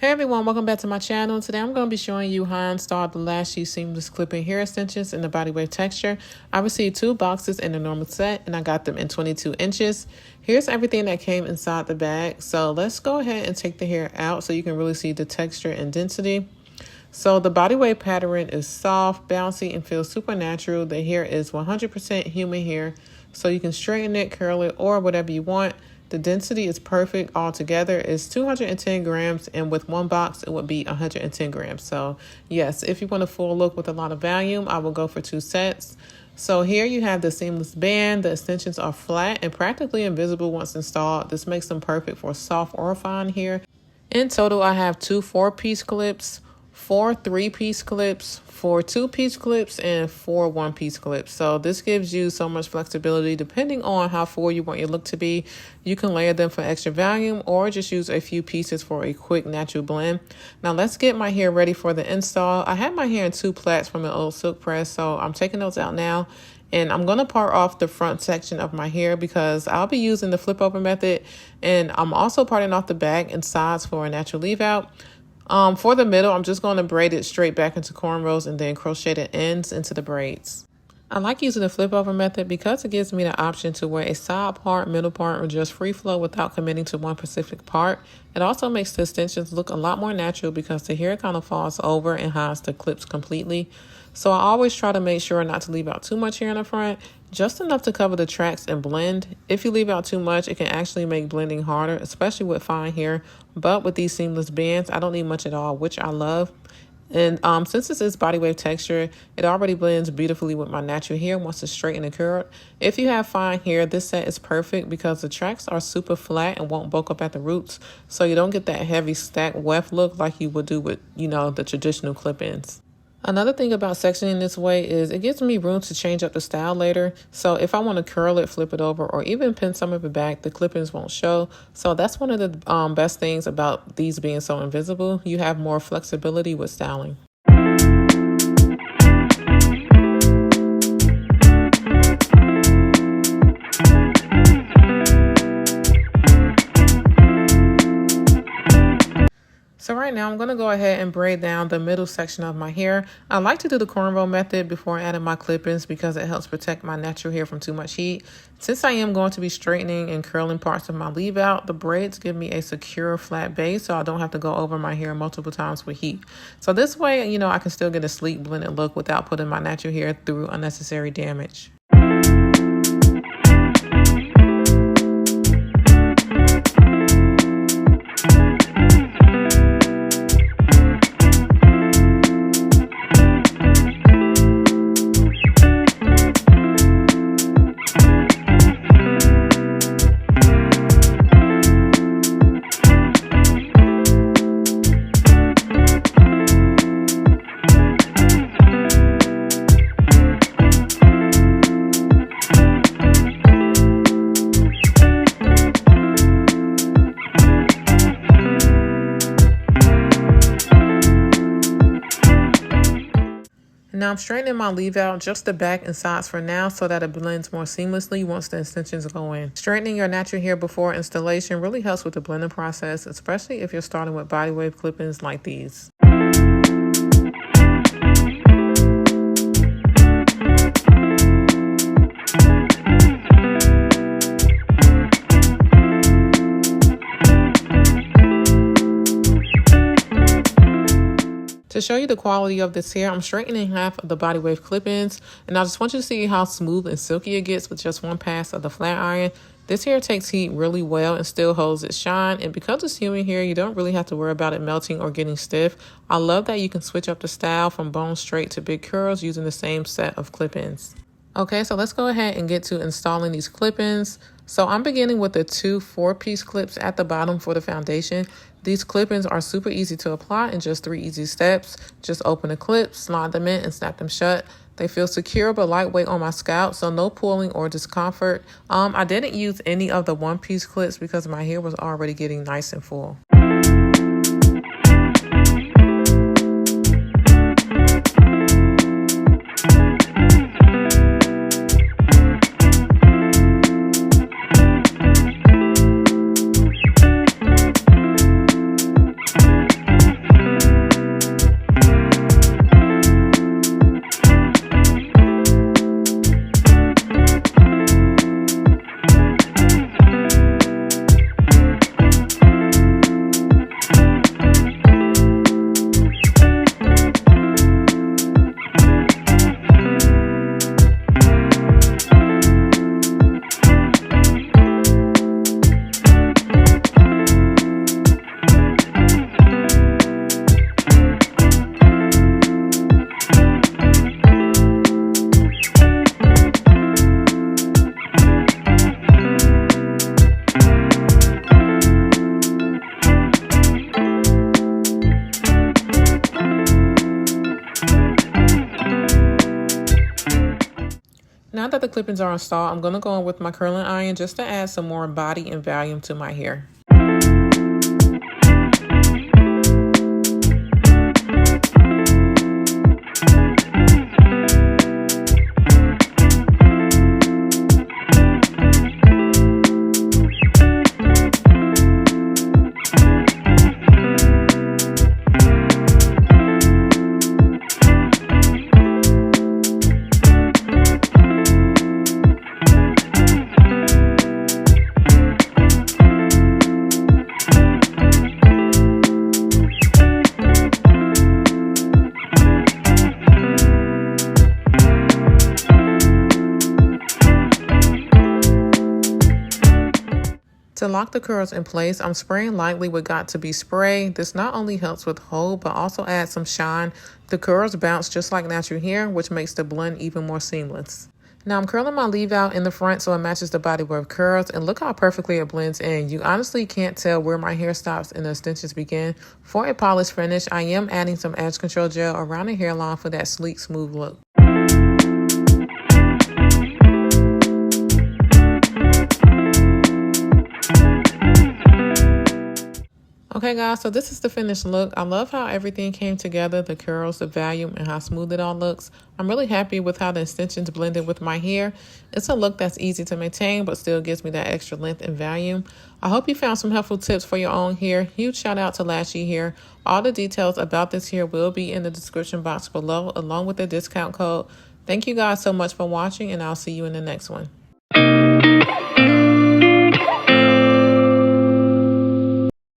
Hey everyone, welcome back to my channel. Today I'm going to be showing you how I installed the Lashey seamless clipping hair extensions in the body wave texture. I received 2 boxes in the normal set and I got them in 22 inches. Here's everything that came inside the bag. So let's go ahead and take the hair out so you can really see the texture and density. So the body wave pattern is soft, bouncy, and feels super natural. The hair is 100% human hair, so you can straighten it, curl it, or whatever you want. The density is perfect altogether. It's 210 grams, and with 1 box, it would be 110 grams. So yes, if you want a full look with a lot of volume, I will go for 2 sets. So here you have the seamless band. The extensions are flat and practically invisible once installed. This makes them perfect for soft or fine hair. In total, I have 2 4-piece clips, 4 3-piece clips, 4 2-piece clips, and 4 1-piece clips. So this gives you so much flexibility depending on how full you want your look to be. You can layer them for extra volume or just use a few pieces for a quick natural blend. Now let's get my hair ready for the install. I had my hair in 2 plaits from an old silk press, so I'm taking those out now. And I'm going to part off the front section of my hair because I'll be using the flip over method. And I'm also parting off the back and sides for a natural leave out. For the middle, I'm just going to braid it straight back into cornrows and then crochet the ends into the braids. I like using the flip over method because it gives me the option to wear a side part, middle part, or just free flow without committing to one specific part. It also makes the extensions look a lot more natural because the hair kind of falls over and hides the clips completely. So I always try to make sure not to leave out too much hair in the front, just enough to cover the tracks and blend. If you leave out too much, it can actually make blending harder, especially with fine hair. But with these seamless bands, I don't need much at all, which I love. And since this is body wave texture, it already blends beautifully with my natural hair once it's straight and curled. If you have fine hair, this set is perfect because the tracks are super flat and won't bulk up at the roots, so you don't get that heavy stacked weft look like you would do with, the traditional clip-ins. Another thing about sectioning this way is it gives me room to change up the style later. So if I want to curl it, flip it over, or even pin some of it back, the clip-ins won't show. So that's one of the best things about these being so invisible. You have more flexibility with styling. So right now I'm going to go ahead and braid down the middle section of my hair. I like to do the cornrow method before adding my clip-ins because it helps protect my natural hair from too much heat. Since I am going to be straightening and curling parts of my leave out, the braids give me a secure flat base so I don't have to go over my hair multiple times with heat. So this way, I can still get a sleek blended look without putting my natural hair through unnecessary damage. Now I'm straightening my leave out, just the back and sides for now, so that it blends more seamlessly once the extensions go in. Straightening your natural hair before installation really helps with the blending process, especially if you're starting with body wave clip-ins like these. To show you the quality of this hair, I'm straightening half of the body wave clip-ins, and I just want you to see how smooth and silky it gets with just 1 pass of the flat iron. This hair takes heat really well and still holds its shine, and because it's human hair, you don't really have to worry about it melting or getting stiff. I love that you can switch up the style from bone straight to big curls using the same set of clip-ins. Okay, so let's go ahead and get to installing these clip-ins. So I'm beginning with the 2 4-piece clips at the bottom for the foundation. These clip-ins are super easy to apply in just 3 easy steps. Just open the clips, slide them in, and snap them shut. They feel secure but lightweight on my scalp, so no pulling or discomfort. I didn't use any of the 1-piece clips because my hair was already getting nice and full. the clip-ins are installed, I'm going to go in with my curling iron just to add some more body and volume to my hair. To lock the curls in place, I'm spraying lightly with Got To Be spray. This not only helps with hold, but also adds some shine. The curls bounce just like natural hair, which makes the blend even more seamless. Now I'm curling my leave out in the front so it matches the body wave curls, and look how perfectly it blends in. You honestly can't tell where my hair stops and the extensions begin. For a polished finish, I am adding some edge control gel around the hairline for that sleek, smooth look. Okay guys, so this is the finished look. I love how everything came together, the curls, the volume, and how smooth it all looks. I'm really happy with how the extensions blended with my hair. It's a look that's easy to maintain, but still gives me that extra length and volume. I hope you found some helpful tips for your own hair. Huge shout out to LasheyHair. All the details about this hair will be in the description box below, along with the discount code. Thank you guys so much for watching, and I'll see you in the next one.